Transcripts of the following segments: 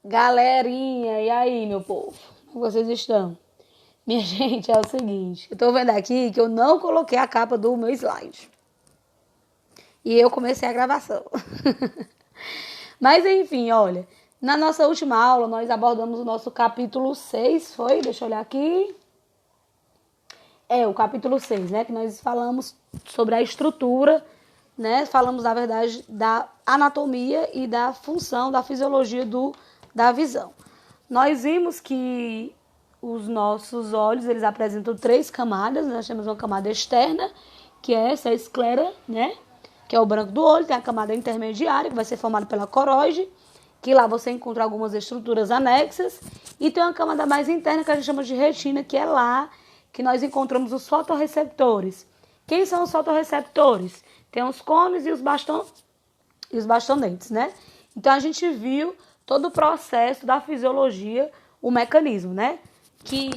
Galerinha, e aí, meu povo? Como vocês estão? Minha gente, é o seguinte, eu tô vendo aqui que eu não coloquei a capa do meu slide. E eu comecei a gravação. Mas enfim, olha, na nossa última aula nós abordamos o nosso capítulo 6, foi? Deixa eu olhar aqui. O capítulo 6, né? Que nós falamos sobre a estrutura, né? Falamos, na verdade, da anatomia e da função, da fisiologia da visão. Nós vimos que os nossos olhos, eles apresentam 3 camadas. Nós temos uma camada externa, que é essa esclera, né? Que é o branco do olho. Tem a camada intermediária, que vai ser formada pela coroide, que lá você encontra algumas estruturas anexas. E tem uma camada mais interna, que a gente chama de retina, que é lá que nós encontramos os fotorreceptores. Quem são os fotorreceptores? Tem os cones e os bastonetes, né? Então a gente viu todo o processo da fisiologia, o mecanismo, né? Que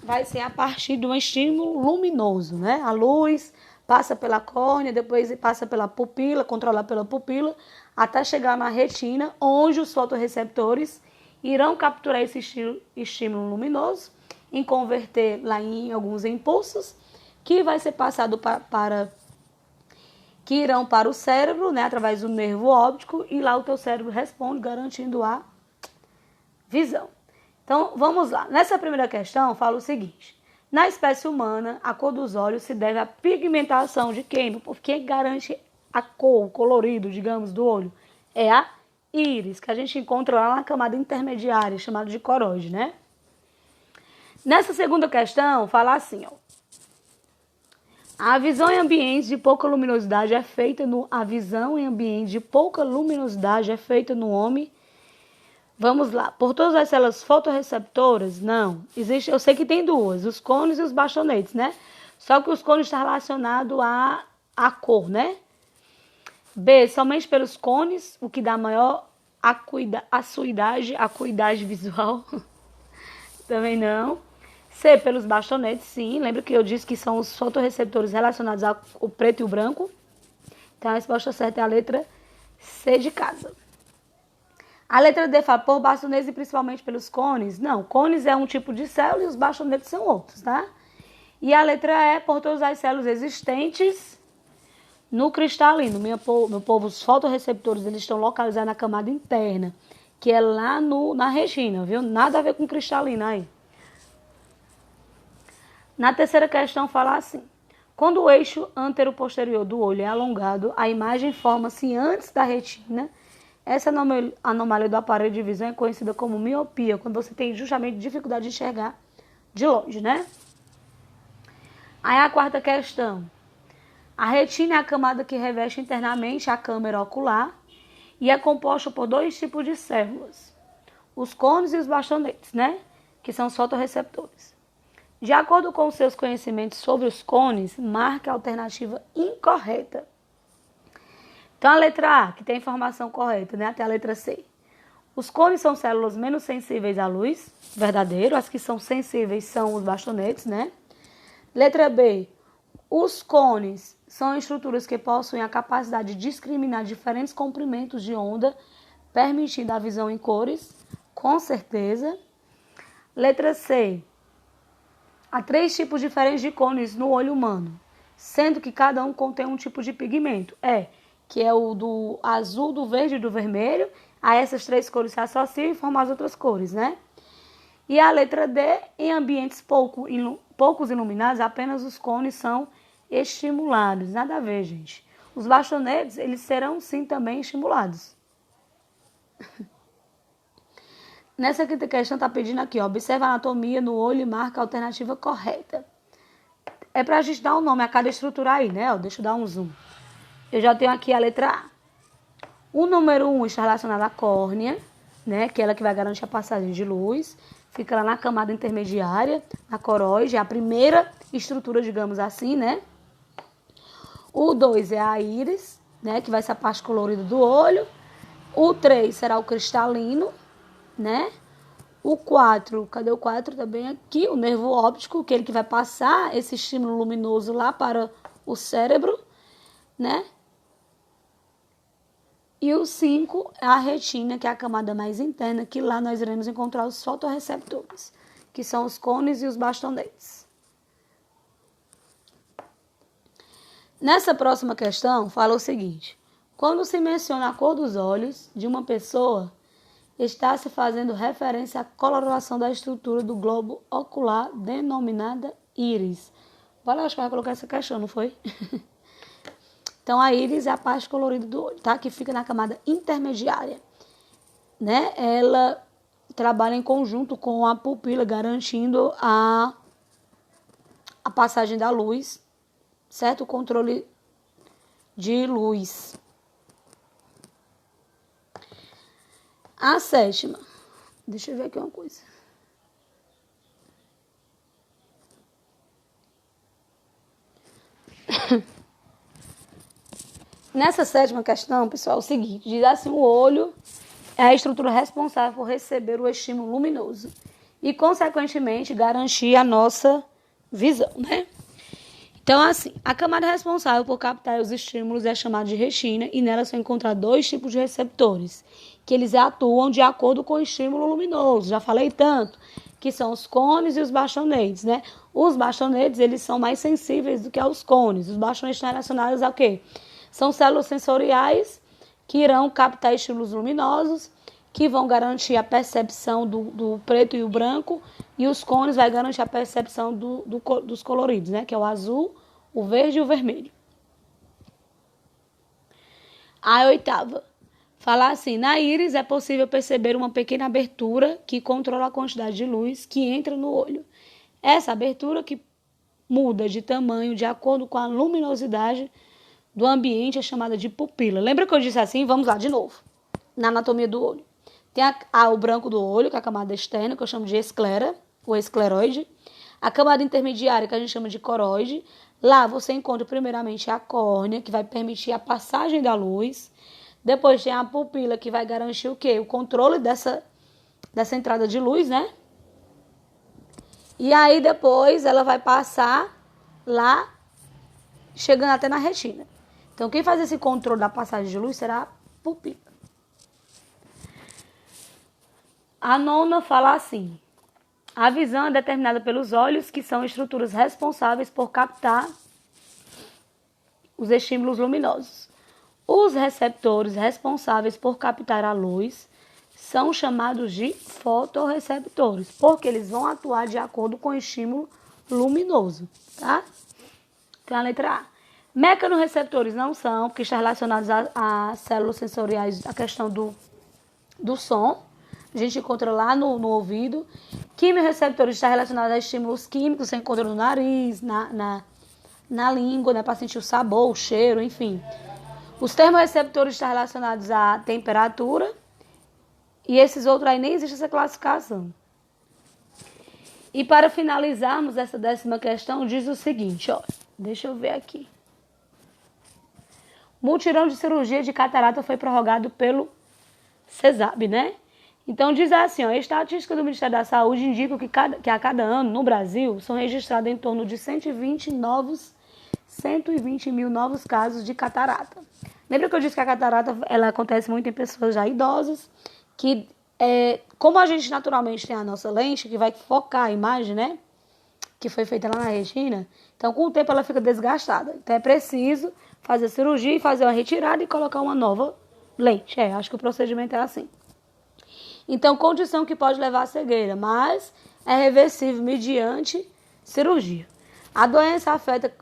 vai ser a partir de um estímulo luminoso, né? A luz passa pela córnea, depois passa pela pupila, controlada pela pupila, até chegar na retina, onde os fotorreceptores irão capturar esse estímulo luminoso e converter lá em alguns impulsos, que vai ser passado que irão para o cérebro, né, através do nervo óptico, e lá o teu cérebro responde, garantindo a visão. Então, vamos lá. Nessa primeira questão, fala o seguinte: na espécie humana, a cor dos olhos se deve à pigmentação de quem? Porque garante a cor, o colorido, digamos, do olho é a íris, que a gente encontra lá na camada intermediária, chamada de coroide, né? Nessa segunda questão, fala assim, ó. A visão em ambientes de pouca luminosidade é feita no homem. Vamos lá. Por todas as células fotorreceptoras? Não. Existe, eu sei que tem duas, os cones e os bastonetes, né? Só que os cones estão relacionados à cor, né? B, somente pelos cones, o que dá maior acuidade visual. Também não. C, pelos bastonetes, sim. Lembra que eu disse que são os fotorreceptores relacionados ao preto e o branco? Então a resposta certa é a letra C de casa. A letra D fala por bastonetes e principalmente pelos cones. Não, cones é um tipo de célula e os bastonetes são outros, tá? E a letra E por todas as células existentes no cristalino. Meu povo, os fotorreceptores, eles estão localizados na camada interna, que é lá na retina, viu? Nada a ver com cristalino aí. Na terceira questão fala assim: quando o eixo antero-posterior do olho é alongado, a imagem forma-se antes da retina. Essa anomalia do aparelho de visão é conhecida como miopia, quando você tem justamente dificuldade de enxergar de longe, né? Aí a quarta questão: a retina é a camada que reveste internamente a câmara ocular e é composta por 2 tipos de células: os cones e os bastonetes, né? Que são os fotorreceptores. De acordo com os seus conhecimentos sobre os cones, marque a alternativa incorreta. Então, a letra A, que tem a informação correta, né? Até a letra C. Os cones são células menos sensíveis à luz, verdadeiro. As que são sensíveis são os bastonetes, né? Letra B. Os cones são estruturas que possuem a capacidade de discriminar diferentes comprimentos de onda, permitindo a visão em cores, com certeza. Letra C. Há 3 tipos diferentes de cones no olho humano, sendo que cada um contém um tipo de pigmento. Que é o do azul, do verde e do vermelho. A essas 3 cores se associam e formam as outras cores, né? E a letra D, em ambientes poucos iluminados, apenas os cones são estimulados. Nada a ver, gente. Os bastonetes, eles serão sim também estimulados. Nessa quinta questão está pedindo aqui, ó, observa a anatomia no olho e marca a alternativa correta. É para a gente dar um nome a cada estrutura aí, né? Ó, deixa eu dar um zoom. Eu já tenho aqui a letra A. O número 1 está relacionado à córnea, né? Que é ela que vai garantir a passagem de luz. Fica lá na camada intermediária, na coroide, é a primeira estrutura, digamos assim, né? O 2 é a íris, né? Que vai ser a parte colorida do olho. O 3 será o cristalino, né? O 4, cadê o 4 também aqui? O nervo óptico, que é ele que vai passar esse estímulo luminoso lá para o cérebro, né? E o 5 é a retina, que é a camada mais interna, que lá nós iremos encontrar os fotorreceptores, que são os cones e os bastonetes. Nessa próxima questão, fala o seguinte: quando se menciona a cor dos olhos de uma pessoa, está se fazendo referência à coloração da estrutura do globo ocular, denominada íris. Olha, acho que vai colocar essa questão, não foi? Então, a íris é a parte colorida do olho, tá? Que fica na camada intermediária, né? Ela trabalha em conjunto com a pupila, garantindo a passagem da luz, certo? O controle de luz. A sétima. Deixa eu ver aqui uma coisa. Nessa sétima questão, pessoal, é o seguinte: diz assim, o olho é a estrutura responsável por receber o estímulo luminoso e, consequentemente, garantir a nossa visão, né? Então, assim, a camada responsável por captar os estímulos é chamada de retina e nela são encontrados dois tipos de receptores, que eles atuam de acordo com o estímulo luminoso. Já falei tanto, que são os cones e os bastonetes, né? Os bastonetes, eles são mais sensíveis do que os cones. Os bastonetes estão relacionados ao quê? São células sensoriais que irão captar estímulos luminosos, que vão garantir a percepção do preto e o branco, e os cones vai garantir a percepção dos coloridos, né? Que é o azul, o verde e o vermelho. A oitava. Falar assim, na íris é possível perceber uma pequena abertura que controla a quantidade de luz que entra no olho. Essa abertura que muda de tamanho de acordo com a luminosidade do ambiente é chamada de pupila. Lembra que eu disse assim? Vamos lá de novo. Na anatomia do olho. Tem o branco do olho, que é a camada externa, que eu chamo de esclera, ou escleróide. A camada intermediária, que a gente chama de coroide. Lá você encontra primeiramente a córnea, que vai permitir a passagem da luz. Depois tem a pupila, que vai garantir o quê? O controle dessa entrada de luz, né? E aí depois ela vai passar lá, chegando até na retina. Então quem faz esse controle da passagem de luz será a pupila. A nona fala assim: a visão é determinada pelos olhos, que são estruturas responsáveis por captar os estímulos luminosos. Os receptores responsáveis por captar a luz são chamados de fotorreceptores, porque eles vão atuar de acordo com o estímulo luminoso, tá? Então, a letra A. Mecanorreceptores não são, porque estão relacionados a células sensoriais, a questão do som. A gente encontra lá no ouvido. Quimiorreceptores está relacionado a estímulos químicos, você encontra no nariz, na língua, né, para sentir o sabor, o cheiro, enfim. Os termorreceptores estão relacionados à temperatura. E esses outros aí nem existe essa classificação. E para finalizarmos essa 10ª questão, diz o seguinte, ó. Deixa eu ver aqui. Mutirão de cirurgia de catarata foi prorrogado pelo CESAB, né? Então diz assim, ó, a estatística do Ministério da Saúde indica que a cada ano no Brasil são registrados em torno de 120 mil novos casos de catarata. Lembra que eu disse que a catarata ela acontece muito em pessoas já idosas, que como a gente naturalmente tem a nossa lente, que vai focar a imagem, né? Que foi feita lá na retina, então com o tempo ela fica desgastada. Então é preciso fazer a cirurgia e fazer uma retirada e colocar uma nova lente. Acho que o procedimento é assim. Então, condição que pode levar à cegueira, mas é reversível mediante cirurgia. A doença afeta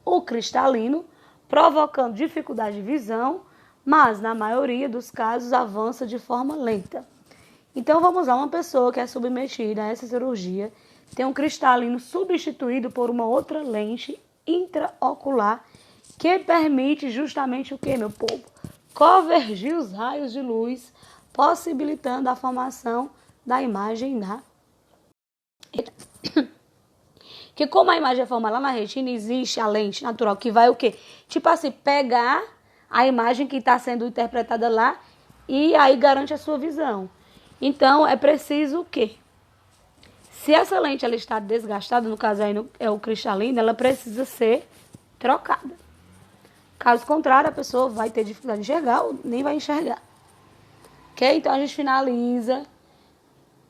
o cristalino, provocando dificuldade de visão, mas na maioria dos casos avança de forma lenta. Então, vamos lá, uma pessoa que é submetida a essa cirurgia tem um cristalino substituído por uma outra lente intraocular que permite justamente o que, meu povo? Convergir os raios de luz, possibilitando a formação da imagem na retina. Que como a imagem é formada lá na retina, existe a lente natural que vai o quê? Tipo assim, pegar a imagem que está sendo interpretada lá e aí garante a sua visão. Então, é preciso o quê? Se essa lente ela está desgastada, no caso aí é o cristalino, ela precisa ser trocada. Caso contrário, a pessoa vai ter dificuldade de enxergar ou nem vai enxergar. Ok? Então, a gente finaliza.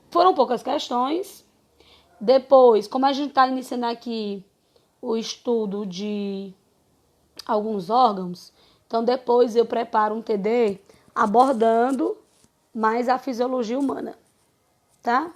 Foram poucas questões. Depois, como a gente está iniciando aqui o estudo de alguns órgãos, então depois eu preparo um TD abordando mais a fisiologia humana, tá?